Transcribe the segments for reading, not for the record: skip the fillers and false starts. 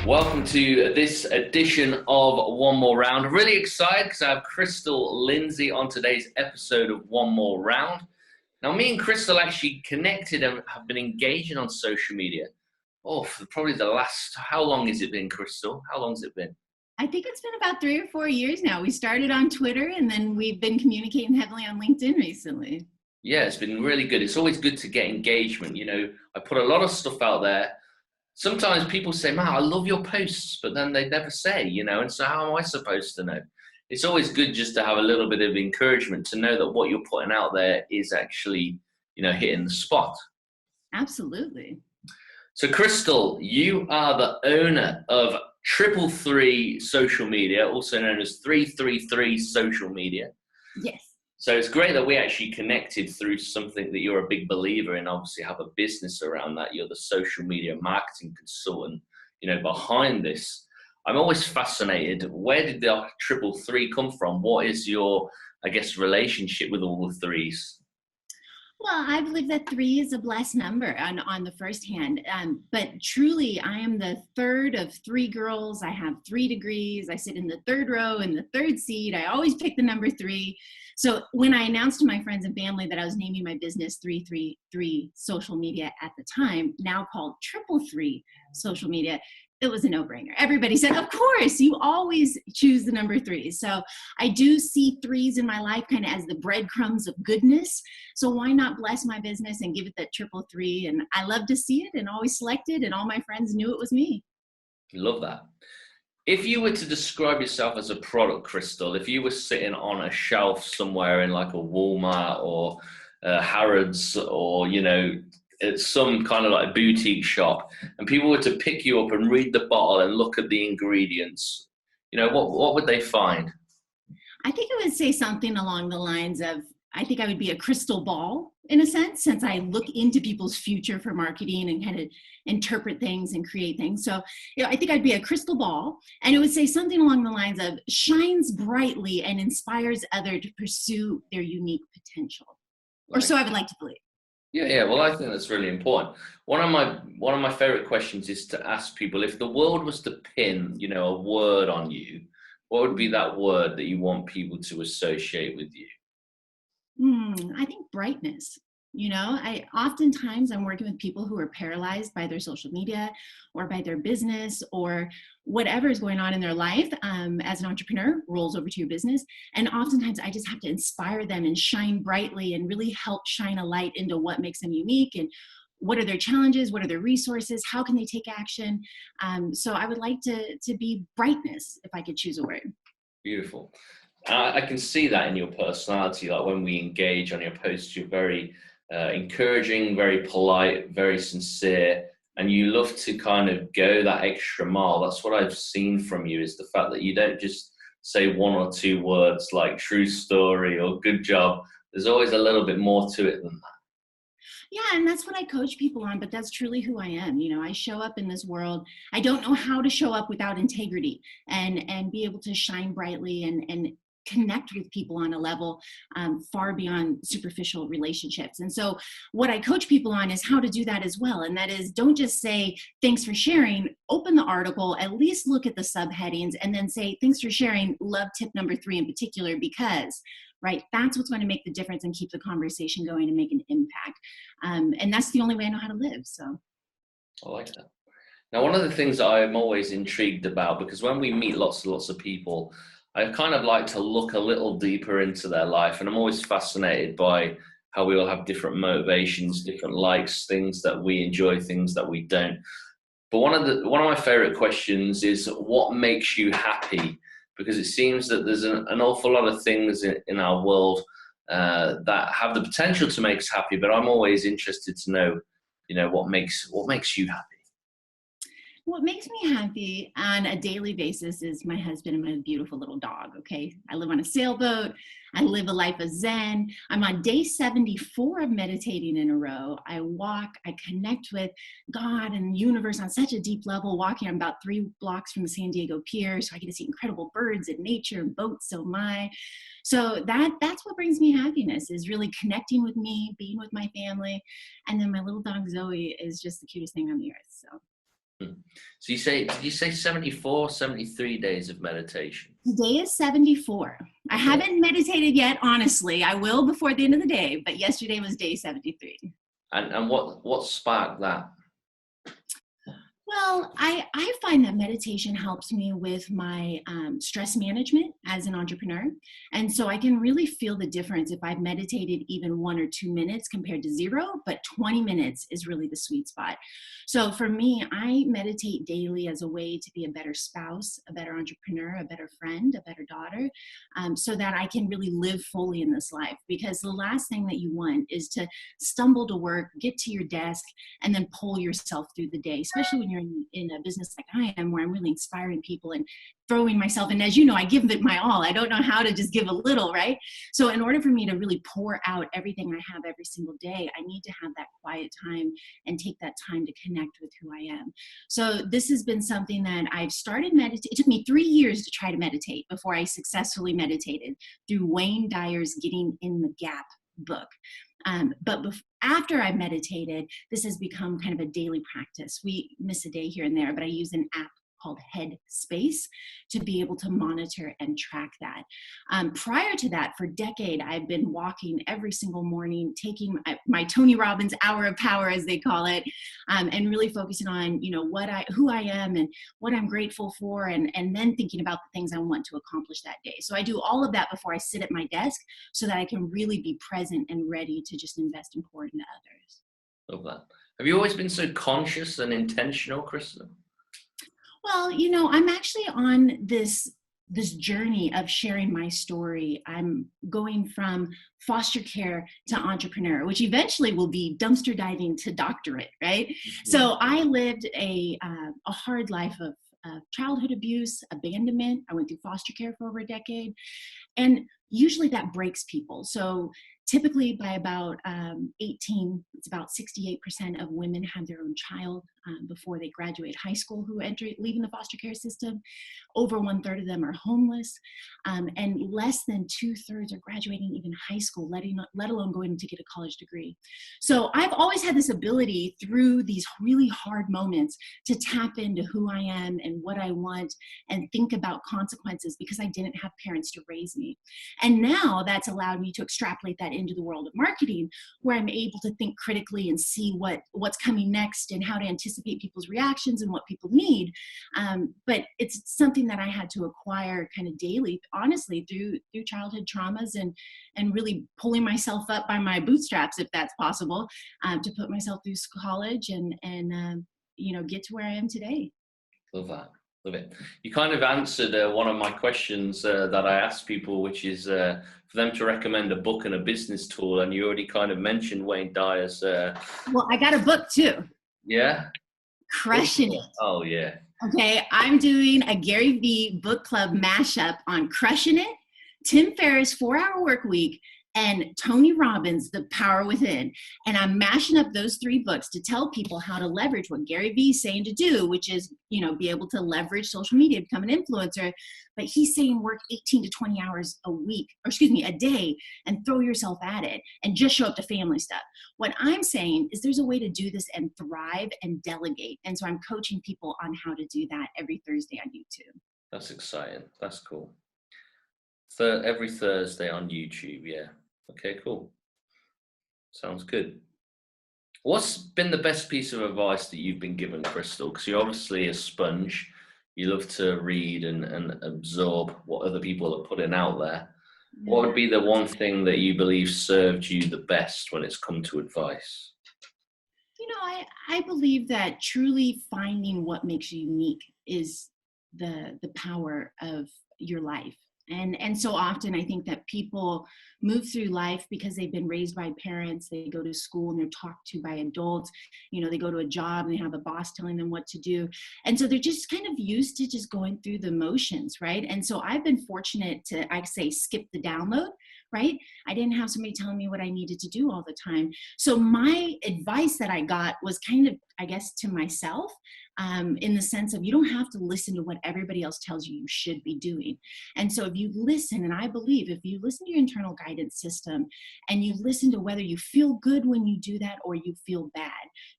Welcome to this edition of One More Round. I'm really excited because I have Crystal Lindsey on today's episode of One More Round. Now, me and Crystal actually connected and have been engaging on social media. For probably the last, how long has it been, Crystal? How long has it been? I think it's been about 3 or 4 years now. We started on Twitter and then we've been communicating heavily on LinkedIn recently. Yeah, it's been really good. It's always good to get engagement. You know, I put a lot of stuff out there. Sometimes people say, man, I love your posts, but then they never say, and so how am I supposed to know? It's always good just to have a little bit of encouragement to know that what you're putting out there is actually, hitting the spot. Absolutely. So Crystal, you are the owner of 333 Social Media, also known as 333 Social Media. Yes. So it's great that we actually connected through something that you're a big believer in, obviously have a business around that. You're the social media marketing consultant, behind this. I'm always fascinated. Where did the 333 come from? What is your, relationship with all the threes? Well, I believe that 3 is a blessed number on the first hand. But truly, I am the third of 3 girls. I have 3 degrees. I sit in the third row in the third seat. I always pick the number 3. So when I announced to my friends and family that I was naming my business 333 Social Media at the time, now called 333 Social Media, it was a no-brainer. Everybody said, of course, you always choose the number 3. So I do see 3s in my life kind of as the breadcrumbs of goodness. So why not bless my business and give it that 333? And I love to see it and always select it. And all my friends knew it was me. Love that. If you were to describe yourself as a product, Crystal, if you were sitting on a shelf somewhere in like a Walmart or Harrods or, it's some kind of like boutique shop, and people were to pick you up and read the bottle and look at the ingredients, what would they find? I think I would say something along the lines of, I think I would be a crystal ball in a sense, since I look into people's future for marketing and kind of interpret things and create things. So, I think I'd be a crystal ball, and it would say something along the lines of shines brightly and inspires others to pursue their unique potential. Or so I would like to believe. Yeah. Well, I think that's really important. One of my favorite questions is to ask people, if the world was to pin, a word on you, what would be that word that you want people to associate with you? I think brightness. Oftentimes I'm working with people who are paralyzed by their social media or by their business or whatever is going on in their life. As an entrepreneur, rolls over to your business. And oftentimes I just have to inspire them and shine brightly and really help shine a light into what makes them unique and what are their challenges, what are their resources, how can they take action. So I would like to be brightness if I could choose a word. Beautiful. I can see that in your personality. Like when we engage on your posts, you're very encouraging, very polite, very sincere, and you love to kind of go that extra mile. That's what I've seen from you, is the fact that you don't just say 1 or 2 words like true story or good job. There's always a little bit more to it than that. Yeah, and that's what I coach people on, but that's truly who I am. I show up in this world. I don't know how to show up without integrity and be able to shine brightly and connect with people on a level far beyond superficial relationships. And so what I coach people on is how to do that as well. And that is, don't just say, thanks for sharing, open the article, at least look at the subheadings, and then say, thanks for sharing, love tip number 3 in particular, because, right, that's what's going to make the difference and keep the conversation going and make an impact. And that's the only way I know how to live. So I like that. Now, one of the things I'm always intrigued about, because when we meet lots of people, I kind of like to look a little deeper into their life, and I'm always fascinated by how we all have different motivations, different likes, things that we enjoy, things that we don't. But one of my favorite questions is, what makes you happy? Because it seems that there's an awful lot of things in our world that have the potential to make us happy, but I'm always interested to know, what makes you happy? What makes me happy on a daily basis is my husband and my beautiful little dog, okay? I live on a sailboat. I live a life of Zen. I'm on day 74 of meditating in a row. I walk, I connect with God and the universe on such a deep level, walking. I'm about 3 blocks from the San Diego Pier, so I get to see incredible birds and nature and boats, so my. So that's what brings me happiness, is really connecting with me, being with my family. And then my little dog Zoe is just the cutest thing on the earth, so. So did you say 74, 73 days of meditation? Today is 74. I haven't meditated yet, honestly. I will before the end of the day, but yesterday was day 73. And what sparked that? Well, I find that meditation helps me with my stress management as an entrepreneur. And so I can really feel the difference if I've meditated even 1 or 2 minutes compared to 0, but 20 minutes is really the sweet spot. So for me, I meditate daily as a way to be a better spouse, a better entrepreneur, a better friend, a better daughter, so that I can really live fully in this life. Because the last thing that you want is to stumble to work, get to your desk, and then pull yourself through the day, especially when you're in a business like I am, where I'm really inspiring people and throwing myself. And as you know, I give it my all. I don't know how to just give a little, right? So in order for me to really pour out everything I have every single day, I need to have that quiet time and take that time to connect with who I am. So this has been something that I've started meditating. It took me 3 years to try to meditate before I successfully meditated through Wayne Dyer's Getting in the Gap book. But after I meditated, this has become kind of a daily practice. We miss a day here and there, but I use an app called Headspace to be able to monitor and track that. Prior to that, for a decade, I've been walking every single morning, taking my Tony Robbins hour of power, as they call it, and really focusing on, who I am and what I'm grateful for, and then thinking about the things I want to accomplish that day. So I do all of that before I sit at my desk so that I can really be present and ready to just invest and pour into others. Love that. Have you always been so conscious and intentional, Krista? Well, I'm actually on this journey of sharing my story. I'm going from foster care to entrepreneur, which eventually will be dumpster diving to doctorate, right? Mm-hmm. So I lived a hard life of childhood abuse, abandonment. I went through foster care for over a decade. And usually that breaks people. So typically by about 18, it's about 68% of women have their own child before they graduate high school who leaving the foster care system. Over 1/3 of them are homeless, and less than 2/3 are graduating even high school, let alone going to get a college degree. So I've always had this ability through these really hard moments to tap into who I am and what I want and think about consequences, because I didn't have parents to raise me. And now that's allowed me to extrapolate that into the world of marketing, where I'm able to think critically and see what's coming next and how to anticipate people's reactions and what people need. But it's something that I had to acquire kind of daily, honestly, through childhood traumas and really pulling myself up by my bootstraps, if that's possible, to put myself through college and get to where I am today. Love that. Love it. You kind of answered one of my questions that I asked people, which is for them to recommend a book and a business tool. And you already kind of mentioned Wayne Dyer's. Well, I got a book too. Yeah? Crushing It. Oh, yeah. Okay, I'm doing a Gary Vee book club mashup on Crushing It, Tim Ferriss' 4-Hour Work Week, and Tony Robbins' The Power Within. And I'm mashing up those 3 books to tell people how to leverage what Gary Vee is saying to do, which is, be able to leverage social media, become an influencer. But he's saying work 18 to 20 hours a day, and throw yourself at it and just show up to family stuff. What I'm saying is there's a way to do this and thrive and delegate. And so I'm coaching people on how to do that every Thursday on YouTube. That's exciting. That's cool. Every Thursday on YouTube, yeah. Okay, cool. Sounds good. What's been the best piece of advice that you've been given, Crystal? Because you're obviously a sponge. You love to read and absorb what other people are putting out there. Yeah. What would be the one thing that you believe served you the best when it's come to advice? I believe that truly finding what makes you unique is the power of your life. And so often I think that people move through life because they've been raised by parents, they go to school and they're talked to by adults, they go to a job and they have a boss telling them what to do. And so they're just kind of used to just going through the motions, right? And so I've been fortunate to, skip the download, right? I didn't have somebody telling me what I needed to do all the time. So my advice that I got was kind of, I guess, to myself. in the sense of you don't have to listen to what everybody else tells you should be doing. And so if you listen, and I believe if you listen to your internal guidance system and you listen to whether you feel good when you do that or you feel bad,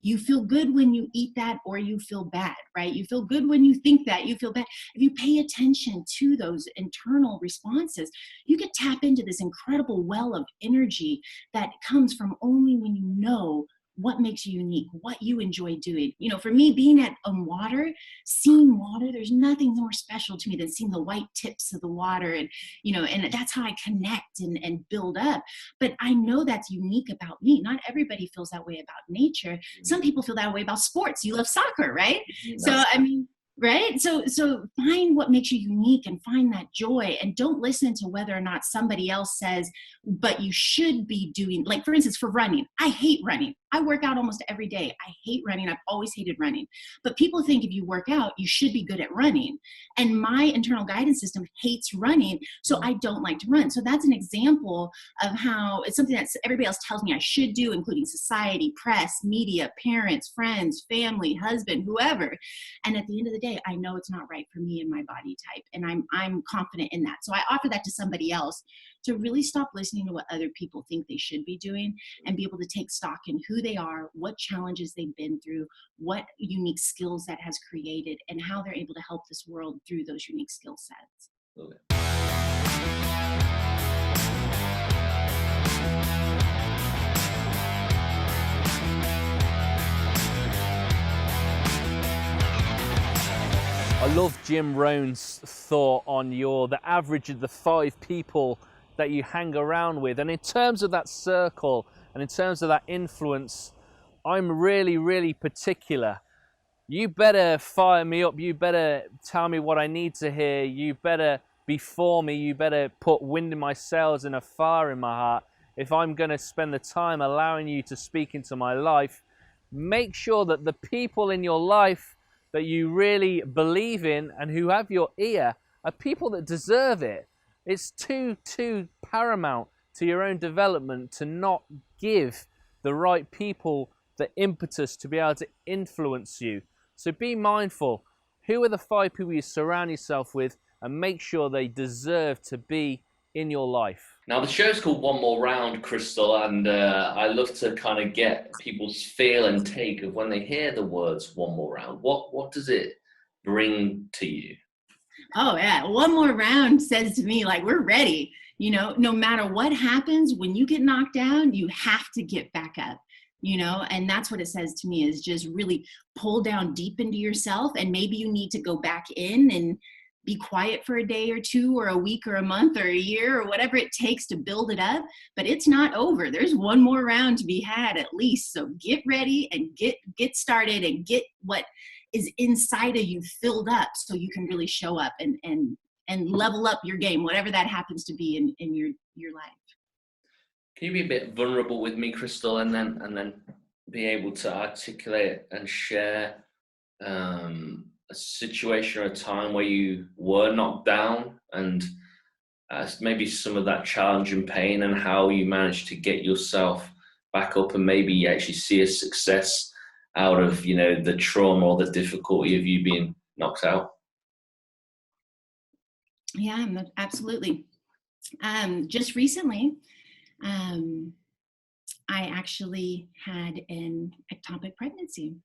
you feel good when you eat that or you feel bad, right? You feel good when you think that, you feel bad. If you pay attention to those internal responses, you can tap into this incredible well of energy that comes from only when you know what makes you unique, what you enjoy doing. You know, for me, being at water, seeing water, there's nothing more special to me than seeing the white tips of the water. And, you know, and that's how I connect and build up. But I know that's unique about me. Not everybody feels that way about nature. Some people feel that way about sports. You love soccer, right? So, I mean, right? So find what makes you unique and find that joy, and don't listen to whether or not somebody else says, but you should be doing, like, for instance, for running. I hate running. I work out almost every day. I hate running. I've always hated running. But people think if you work out, you should be good at running. And my internal guidance system hates running, so I don't like to run. So that's an example of how it's something that everybody else tells me I should do, including society, press, media, parents, friends, family, husband, whoever. And at the end of the day, I know it's not right for me and my body type. And I'm confident in that. So I offer that to somebody else to really stop listening to what other people think they should be doing and be able to take stock in who they are, what challenges they've been through, what unique skills that has created, and how they're able to help this world through those unique skill sets. Okay. I love Jim Rohn's thought on the average of the 5 people that you hang around with. And in terms of that circle and in terms of that influence, I'm really, really particular. You better fire me up. You better tell me what I need to hear. You better be for me. You better put wind in my sails and a fire in my heart. If I'm going to spend the time allowing you to speak into my life, make sure that the people in your life that you really believe in and who have your ear are people that deserve it. It's too paramount to your own development to not give the right people the impetus to be able to influence you. So be mindful. Who are the 5 people you surround yourself with, and make sure they deserve to be in your life. Now, the show's called One More Round, Crystal, and I love to kind of get people's feel and take of when they hear the words one more round. What does it bring to you? Oh, yeah. One more round says to me, like, we're ready. You know, no matter what happens, when you get knocked down, you have to get back up. You know, and that's what it says to me, is just really pull down deep into yourself. And maybe you need to go back in and be quiet for a day or two or a week or a month or a year or whatever it takes to build it up. But it's not over. There's one more round to be had at least. So get ready and get started and get what is inside of you filled up so you can really show up and level up your game, whatever that happens to be in your life. Can you be a bit vulnerable with me, Crystal, and then be able to articulate and share a situation or a time where you were knocked down, and maybe some of that challenge and pain, and how you managed to get yourself back up and maybe actually see a success out of, you know, the trauma or the difficulty of you being knocked out? Yeah, absolutely. Just recently, I actually had an ectopic pregnancy,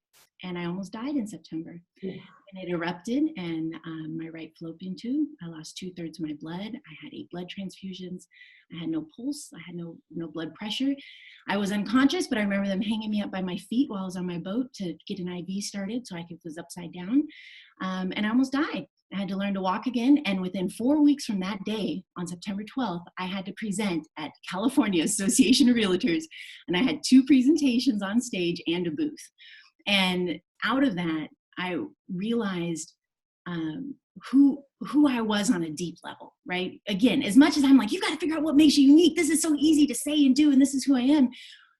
and I almost died in September. Yeah. And it erupted, and my right fallopian tube, I lost 2/3 of my blood. I had 8 blood transfusions. I had no pulse. I had no blood pressure. I was unconscious, but I remember them hanging me up by my feet while I was on my boat to get an IV started so I was upside down. And I almost died. I had to learn to walk again. And within 4 weeks from that day, on September 12th, I had to present at California Association of Realtors. And I had 2 presentations on stage and a booth. And out of that, I realized who I was on a deep level, right? Again, as much as I'm like, you've got to figure out what makes you unique. This is so easy to say and do, and this is who I am.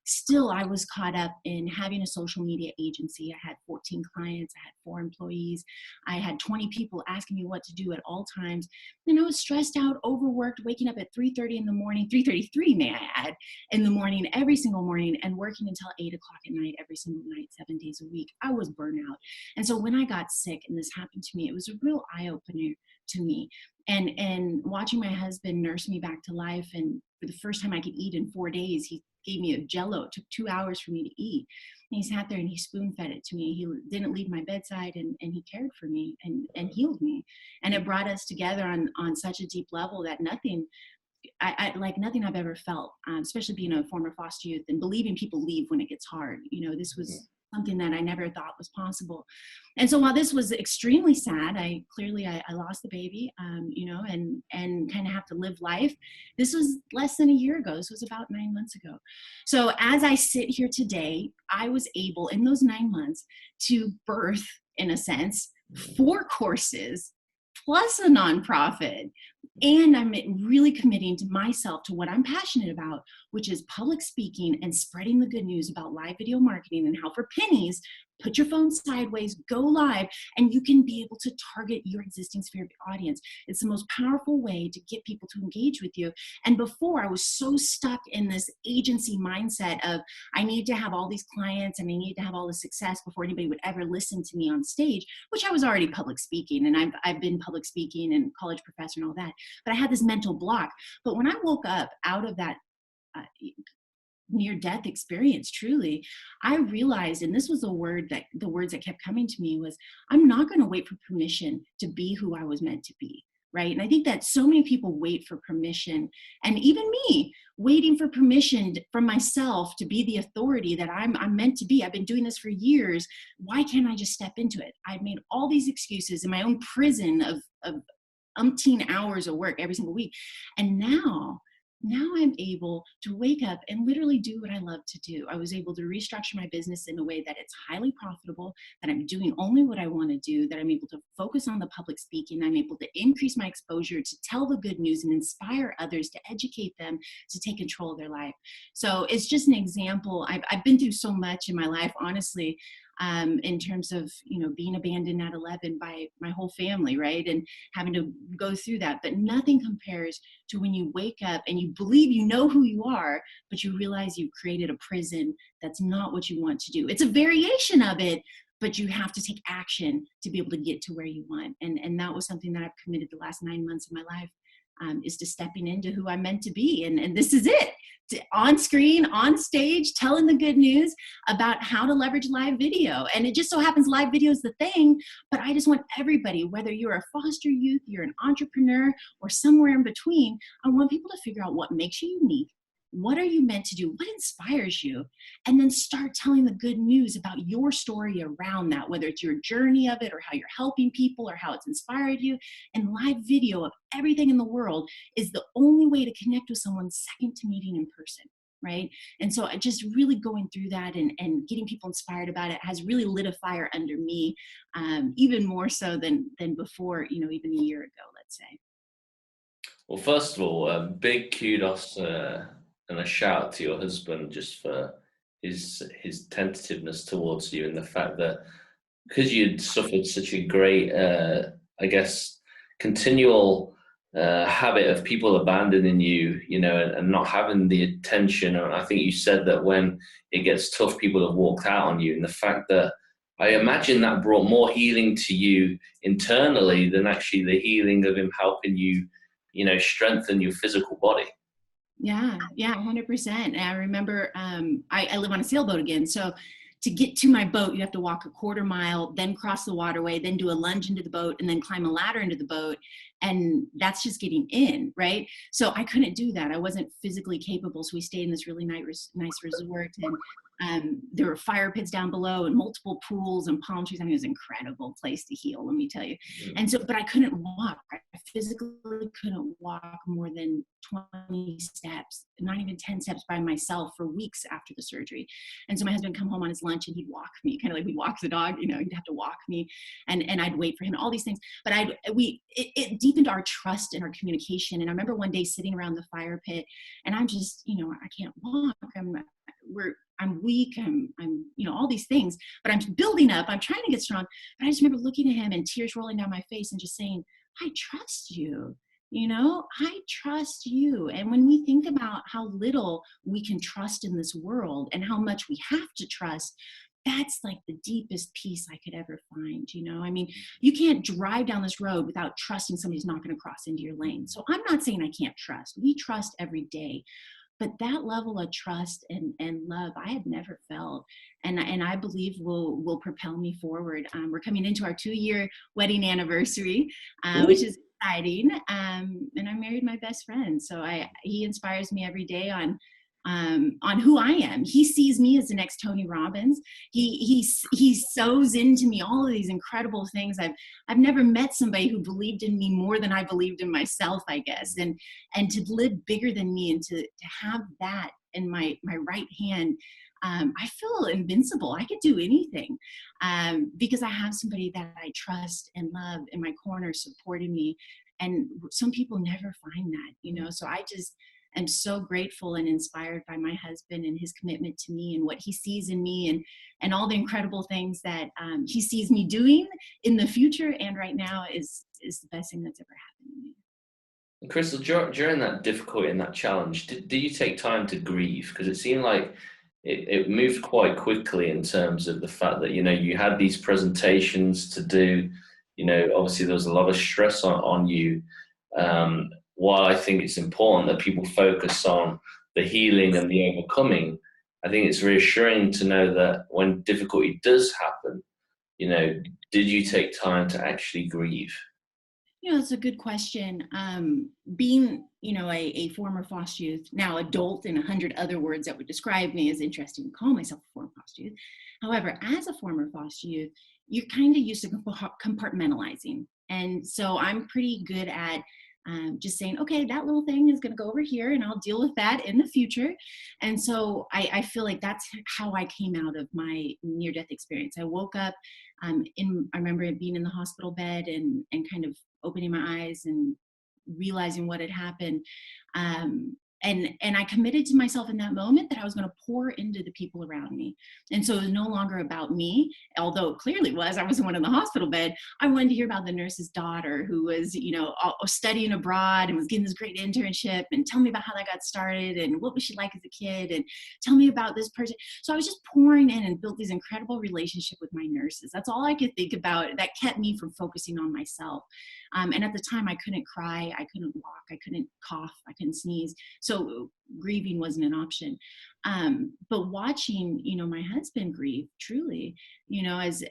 still I was caught up in having a social media agency. I had 14 clients, I had 4 employees, I had 20 people asking me what to do at all times. And I was stressed out, overworked, waking up at 3:30 in the morning, 3:33 may I add, in the morning, every single morning, and working until 8 o'clock at night, every single night, 7 days a week. I was burnout. And so when I got sick and this happened to me, it was a real eye-opener to me. And watching my husband nurse me back to life, and for the first time I could eat in 4 days, he gave me a Jello. It took 2 hours for me to eat. And he sat there and he spoon-fed it to me. He didn't leave my bedside, and he cared for me and healed me. And it brought us together on such a deep level that nothing, I like nothing I've ever felt, especially being a former foster youth and believing people leave when it gets hard. You know, this was something that I never thought was possible. And so while this was extremely sad, I lost the baby, you know, and kind of have to live life. This was less than a year ago. This was about 9 months ago. So as I sit here today, I was able in those 9 months to birth, in a sense, 4 courses plus a nonprofit. And I'm really committing to myself to what I'm passionate about, which is public speaking and spreading the good news about live video marketing, and how for pennies, put your phone sideways, go live, and you can be able to target your existing sphere of audience. It's the most powerful way to get people to engage with you. And before, I was so stuck in this agency mindset of I need to have all these clients and I need to have all the success before anybody would ever listen to me on stage, which I was already public speaking, and I've been public speaking and college professor and all that. But I had this mental block. But when I woke up out of that near-death experience, truly, I realized, and this was the words that kept coming to me, was I'm not going to wait for permission to be who I was meant to be, right? And I think that so many people wait for permission, and even me, waiting for permission from myself to be the authority that I'm meant to be. I've been doing this for years. Why can't I just step into it? I've made all these excuses in my own prison of umpteen hours of work every single week. And now I'm able to wake up and literally do what I love to do. I was able to restructure my business in a way that it's highly profitable, that I'm doing only what I want to do, that I'm able to focus on the public speaking. I'm able to increase my exposure to tell the good news and inspire others, to educate them to take control of their life. So it's just an example. I've been through so much in my life, honestly, in terms of, you know, being abandoned at 11 by my whole family, right? And having to go through that. But nothing compares to when you wake up and you believe you know who you are, but you realize you've created a prison that's not what you want to do. It's a variation of it, but you have to take action to be able to get to where you want. And that was something that I've committed the last 9 months of my life, is to stepping into who I'm meant to be. And this is it. On screen, on stage, telling the good news about how to leverage live video. And it just so happens live video is the thing, but I just want everybody, whether you're a foster youth, you're an entrepreneur, or somewhere in between, I want people to figure out what makes you unique. What are you meant to do? What inspires you? And then start telling the good news about your story around that, whether it's your journey of it or how you're helping people or how it's inspired you. And live video of everything in the world is the only way to connect with someone second to meeting in person, right? And so I just really going through that and getting people inspired about it has really lit a fire under me, even more so than before, you know, even a year ago, let's say. Well, first of all, big kudos and a shout out to your husband just for his tentativeness towards you, and the fact that because you'd suffered such a great, I guess, continual habit of people abandoning you, you know, and not having the attention. And I think you said that when it gets tough, people have walked out on you, and the fact that I imagine that brought more healing to you internally than actually the healing of him helping you, you know, strengthen your physical body. Yeah, 100%. And I remember I live on a sailboat again. So to get to my boat, you have to walk a quarter mile, then cross the waterway, then do a lunge into the boat, and then climb a ladder into the boat. And that's just getting in, right? So I couldn't do that. I wasn't physically capable. So we stayed in this really nice resort, and there were fire pits down below and multiple pools and palm trees. I mean, it was an incredible place to heal, let me tell you. And so, but I couldn't walk. I physically couldn't walk more than 20 steps, not even 10 steps by myself for weeks after the surgery. And so my husband would come home on his lunch and he'd walk me, kind of like we'd walk the dog, you know, he'd have to walk me, and I'd wait for him, all these things. But it deepened our trust and our communication. And I remember one day sitting around the fire pit, and I'm just, you know, I can't walk. I'm I'm weak, I'm, all these things, but I'm building up, I'm trying to get strong. But I just remember looking at him and tears rolling down my face and just saying, I trust you. I trust you. And when we think about how little we can trust in this world and how much we have to trust, that's like the deepest peace I could ever find. I mean, you can't drive down this road without trusting somebody's not going to cross into your lane. So I'm not saying I can't trust. We trust every day. But that level of trust and love I had never felt, and I believe will propel me forward. We're coming into our 2-year wedding anniversary, which is exciting. And I married my best friend, so he inspires me every day on who I am. He sees me as the next Tony Robbins. He sows into me all of these incredible things. I've never met somebody who believed in me more than I believed in myself, I guess. And to live bigger than me and to have that in my right hand, I feel invincible. I could do anything because I have somebody that I trust and love in my corner supporting me. And some people never find that, so I'm so grateful and inspired by my husband and his commitment to me and what he sees in me and all the incredible things that he sees me doing in the future and right now is the best thing that's ever happened to me. Crystal, during that difficulty and that challenge, did you take time to grieve? Because it seemed like it moved quite quickly in terms of the fact that, you had these presentations to do, obviously there was a lot of stress on you. While I think it's important that people focus on the healing and the overcoming, I think it's reassuring to know that when difficulty does happen, did you take time to actually grieve? It's a good question. Being, a former foster youth, now adult in 100 other words that would describe me is interesting to call myself a former foster youth. However, as a former foster youth, you're kind of used to compartmentalizing. And so I'm pretty good at just saying, okay, that little thing is going to go over here and I'll deal with that in the future. And so I feel like that's how I came out of my near-death experience. I woke up I remember being in the hospital bed and kind of opening my eyes and realizing what had happened. And I committed to myself in that moment that I was going to pour into the people around me. And so it was no longer about me, although it clearly was. I was the one in the hospital bed. I wanted to hear about the nurse's daughter who was, studying abroad and was getting this great internship, and tell me about how that got started and what was she like as a kid, and tell me about this person. So I was just pouring in and built these incredible relationships with my nurses. That's all I could think about. That kept me from focusing on myself. And at the time I couldn't cry, I couldn't walk, I couldn't cough, I couldn't sneeze. So grieving wasn't an option. But watching, my husband grieve truly,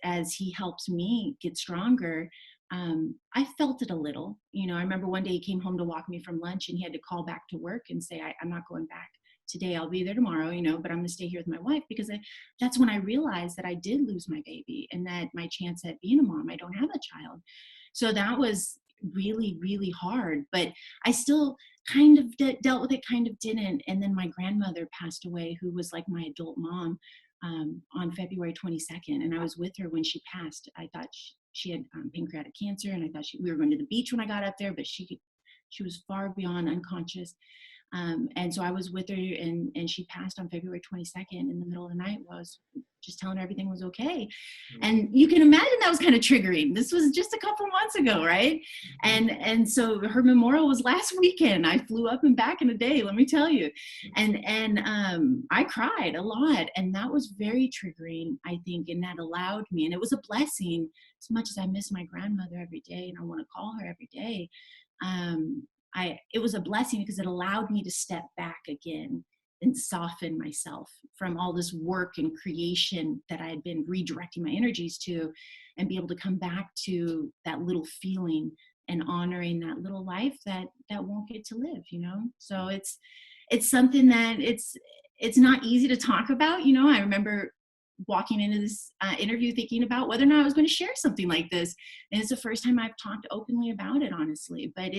as he helps me get stronger, I felt it a little. I remember one day he came home to walk me from lunch and he had to call back to work and say, I'm not going back today. I'll be there tomorrow, but I'm going to stay here with my wife, because that's when I realized that I did lose my baby and that my chance at being a mom, I don't have a child. So that was really, really hard, but I still kind of dealt with it, kind of didn't. And then my grandmother passed away, who was like my adult mom, on February 22nd. And I was with her when she passed. I thought she had pancreatic cancer, and I thought we were going to the beach when I got up there, but she was far beyond unconscious. And so I was with her, and she passed on February 22nd in the middle of the night. I was just telling her everything was okay. And you can imagine that was kind of triggering. This was just a couple months ago, right? And so her memorial was last weekend. I flew up and back in a day, let me tell you. And I cried a lot, and that was very triggering, I think, and that allowed me, and it was a blessing. As much as I miss my grandmother every day and I want to call her every day, it was a blessing because it allowed me to step back again and soften myself from all this work and creation that I had been redirecting my energies to, and be able to come back to that little feeling and honoring that little life that won't get to live, So it's something that it's not easy to talk about. I remember walking into this interview thinking about whether or not I was going to share something like this. And it's the first time I've talked openly about it, honestly. But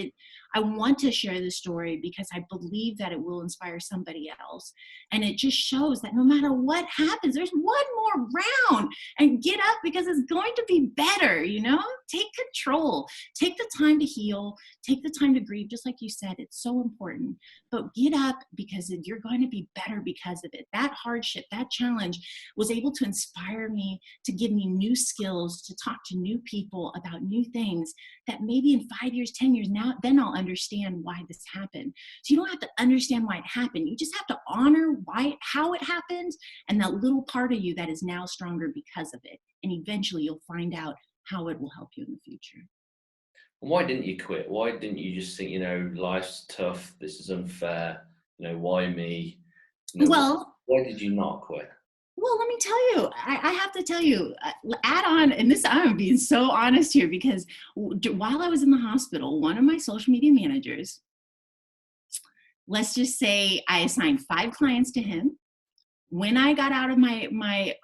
I want to share this story because I believe that it will inspire somebody else. And it just shows that no matter what happens, there's one more round, and get up because it's going to be better, you know? Take control. Take the time to heal. Take the time to grieve. Just like you said, it's so important. But get up because you're going to be better because of it. That hardship, that challenge was able to inspire me, to give me new skills, to talk to new people about new things that maybe in 5 years, 10 years now, then I'll understand why this happened. So you don't have to understand why it happened. You just have to honor how it happened, and that little part of you that is now stronger because of it. And eventually you'll find out how it will help you in the future. Why didn't you quit? Why didn't you just think, life's tough, this is unfair, why me? Why did you not quit? Well, let me tell you, I have to tell you, add on, and this, I'm being so honest here, because while I was in the hospital, one of my social media managers, let's just say I assigned 5 clients to him. When I got out of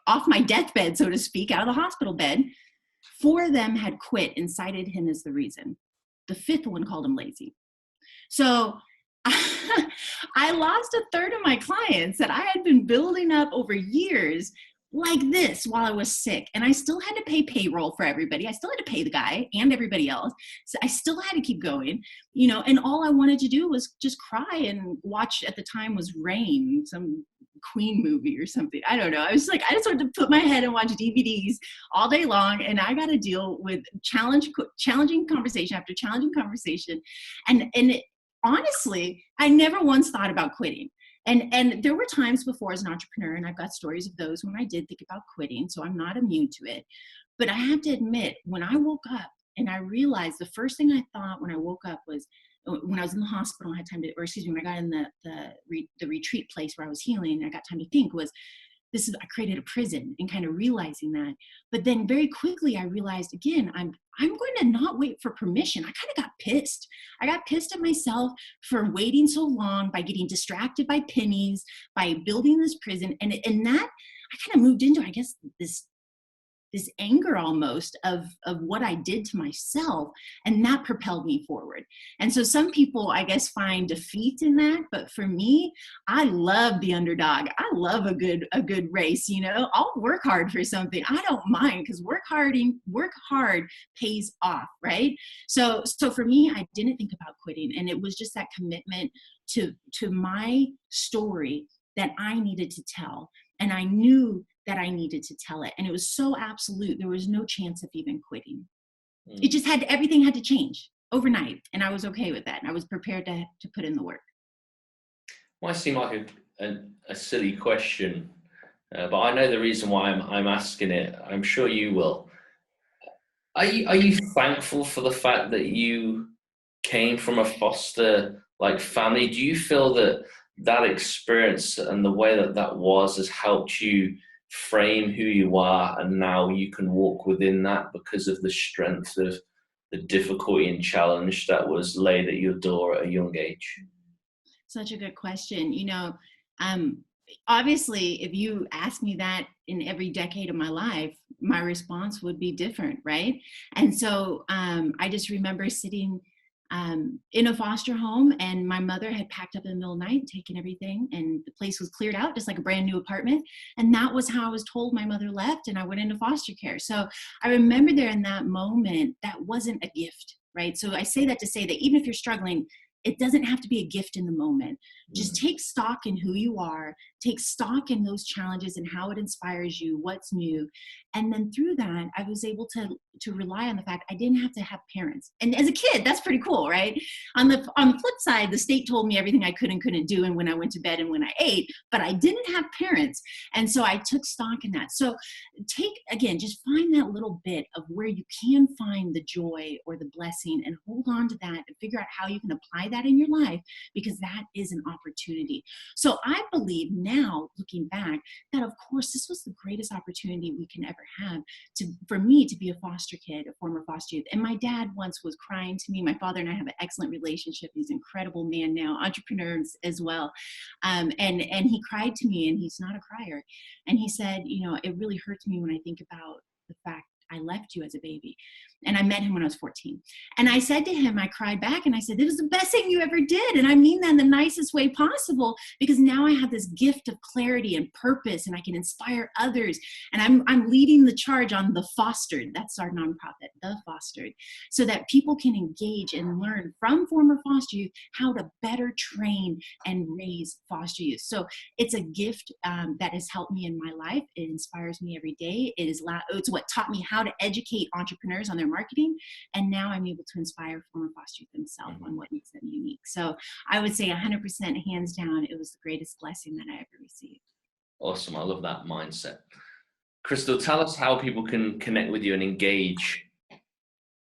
off my deathbed, so to speak, out of the hospital bed, 4 of them had quit and cited him as the reason. The 5th one called him lazy. So I lost a third of my clients that I had been building up over years like this while I was sick. And I still had to pay payroll for everybody. I still had to pay the guy and everybody else. So I still had to keep going, and all I wanted to do was just cry and watch, at the time was Rain, some Queen movie or something. I don't know. I was like, I just wanted to put my head and watch DVDs all day long. And I got to deal with challenging conversation after challenging conversation. Honestly, I never once thought about quitting. And there were times before as an entrepreneur, and I've got stories of those when I did think about quitting, so I'm not immune to it. But I have to admit, when I woke up and I realized, the first thing I thought when I woke up was, when I was in the hospital, I had time to, when I got in the retreat place where I was healing, and I got time to think, was, I created a prison, and kind of realizing that. But then very quickly I realized, again, I'm going to not wait for permission. I kind of got pissed. I got pissed at myself for waiting so long, by getting distracted by pennies, by building this prison. And that I kind of moved into, I guess, this anger almost of what I did to myself, and that propelled me forward. And so some people, I guess, find defeat in that, but for me, I love the underdog. I love a good race. I'll work hard for something. I don't mind, because work hard pays off, right? So for me, I didn't think about quitting, and it was just that commitment to my story that I needed to tell, and I knew that I needed to tell it. And it was so absolute. There was no chance of even quitting. It just everything had to change overnight. And I was okay with that. And I was prepared to put in the work. Might seem like a silly question, but I know the reason why I'm asking it. I'm sure you will. Are you thankful for the fact that you came from a foster family? Do you feel that experience and the way that was has helped you frame who you are, and now you can walk within that because of the strength of the difficulty and challenge that was laid at your door at a young age? Such a good question. Obviously, if you ask me that in every decade of my life, my response would be different, right? And so I just remember sitting in a foster home, and my mother had packed up in the middle of the night, taken everything, and the place was cleared out, just like a brand new apartment. And that was how I was told my mother left, and I went into foster care. So I remember there in that moment, that wasn't a gift, right? So I say that to say that even if you're struggling, it doesn't have to be a gift in the moment. Just take stock in who you are, take stock in those challenges and how it inspires you, what's new. And then through that, I was able to rely on the fact I didn't have to have parents. And as a kid, that's pretty cool, right? On the flip side, the state told me everything I could and couldn't do, and when I went to bed and when I ate, but I didn't have parents. And so I took stock in that. So just find that little bit of where you can find the joy or the blessing, and hold on to that and figure out how you can apply that in your life, because that is an opportunity. So I believe now, looking back, that of course this was the greatest opportunity we can ever have for me to be a foster kid, a former foster youth. And my dad once was crying to me. My father and I have an excellent relationship. He's an incredible man now, entrepreneur as well. And he cried to me, and he's not a crier. And he said, you know, it really hurts me when I think about the fact I left you as a baby. And I met him when I was 14. And I said to him, I cried back and I said, it was the best thing you ever did. And I mean that in the nicest way possible, because now I have this gift of clarity and purpose, and I can inspire others. And I'm leading the charge on The Fostered. That's our nonprofit, The Fostered, so that people can engage and learn from former foster youth how to better train and raise foster youth. So it's a gift that has helped me in my life. It inspires me every day. It's what taught me how to educate entrepreneurs on their marketing. And now I'm able to inspire former foster youth themselves on what makes them unique. So I would say 100% hands down, it was the greatest blessing that I ever received. Awesome. I love that mindset. Crystal, tell us how people can connect with you and engage.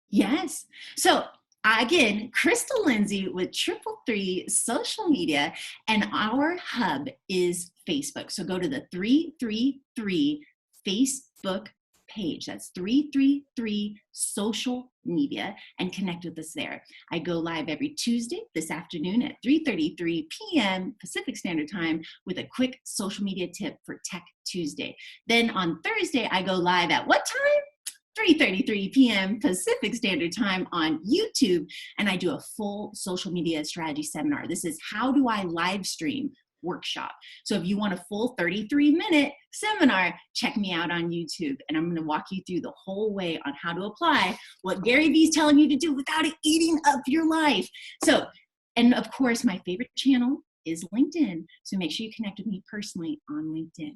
Yes. So again, Crystal Lindsey with 333 social media, and our hub is Facebook. So go to the 333 Facebook page. That's 333 social media, and connect with us there. I go live every Tuesday this afternoon at 3:33 p.m. Pacific Standard Time with a quick social media tip for Tech Tuesday. Then on Thursday, I go live at what time? 3:33 p.m. Pacific Standard Time on YouTube, and I do a full social media strategy seminar. This is how do I live stream workshop. So if you want a full 33-minute seminar, check me out on YouTube, and I'm going to walk you through the whole way on how to apply what Gary Vee's telling you to do without it eating up your life. So, and of course, my favorite channel is LinkedIn. So make sure you connect with me personally on LinkedIn.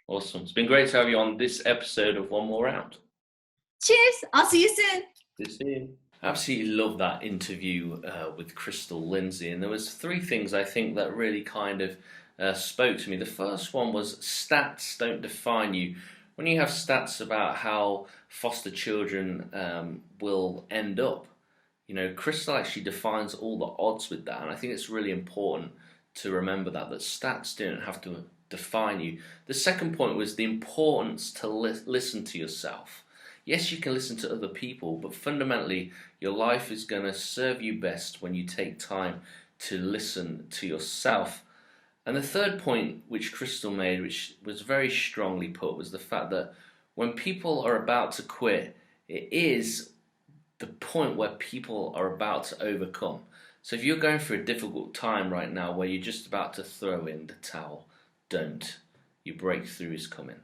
Awesome. It's been great to have you on this episode of One More Round. Cheers. I'll see you soon. Good to see you. I absolutely love that interview with Crystal Lindsey, and there was three things I think that really kind of spoke to me. The first one was stats don't define you. When you have stats about how foster children will end up, you know, Crystal actually defines all the odds with that, and I think it's really important to remember that stats don't have to define you. The second point was the importance to listen to yourself. Yes, you can listen to other people, but fundamentally, your life is going to serve you best when you take time to listen to yourself. And the third point, which Crystal made, which was very strongly put, was the fact that when people are about to quit, it is the point where people are about to overcome. So if you're going through a difficult time right now where you're just about to throw in the towel, don't. Your breakthrough is coming.